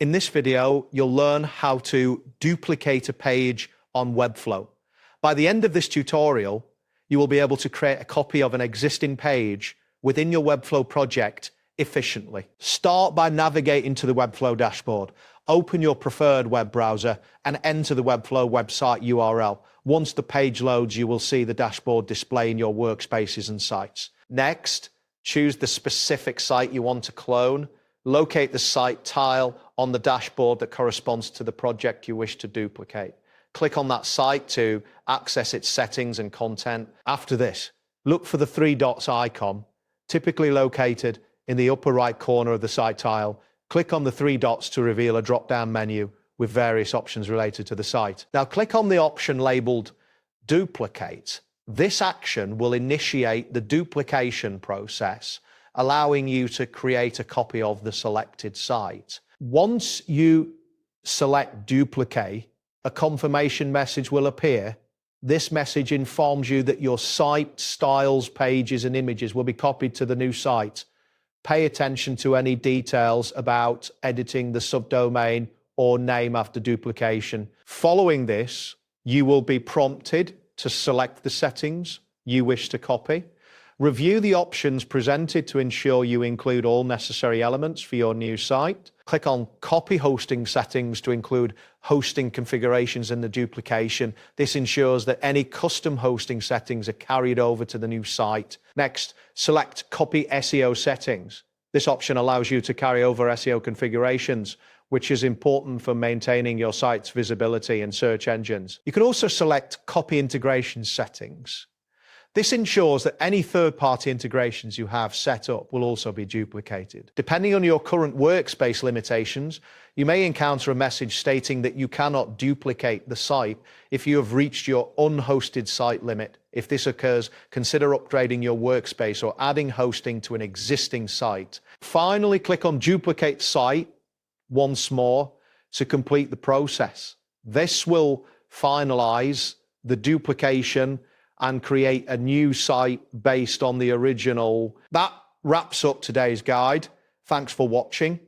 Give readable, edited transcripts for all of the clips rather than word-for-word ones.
In this video, you'll learn how to duplicate a page on Webflow. By the end of this tutorial, you will be able to create a copy of an existing page within your Webflow project efficiently. Start by navigating to the Webflow dashboard. Open your preferred web browser and enter the Webflow website URL. Once the page loads, you will see the dashboard displaying your workspaces and sites. Next, choose the specific site you want to clone. Locate the site tile on the dashboard that corresponds to the project you wish to duplicate. Click on that site to access its settings and content. After this, look for the three dots icon, typically located in the upper right corner of the site tile. Click on the three dots to reveal a drop-down menu with various options related to the site. Now click on the option labeled Duplicate. This action will initiate the duplication process, allowing you to create a copy of the selected site. Once you select Duplicate, a confirmation message will appear. This message informs you that your site, styles, pages, and images will be copied to the new site. Pay attention to any details about editing the subdomain or name after duplication. Following this, you will be prompted to select the settings you wish to copy. Review the options presented to ensure you include all necessary elements for your new site. Click on Copy Hosting Settings to include hosting configurations in the duplication. This ensures that any custom hosting settings are carried over to the new site. Next, select Copy SEO Settings. This option allows you to carry over SEO configurations, which is important for maintaining your site's visibility in search engines. You can also select Copy Integration Settings. This ensures that any third-party integrations you have set up will also be duplicated. Depending on your current workspace limitations, you may encounter a message stating that you cannot duplicate the site if you have reached your unhosted site limit. If this occurs, consider upgrading your workspace or adding hosting to an existing site. Finally, click on Duplicate Site once more to complete the process. This will finalize the duplication and create a new site based on the original. That wraps up today's guide. Thanks for watching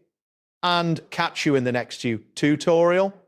and catch you in the next tutorial.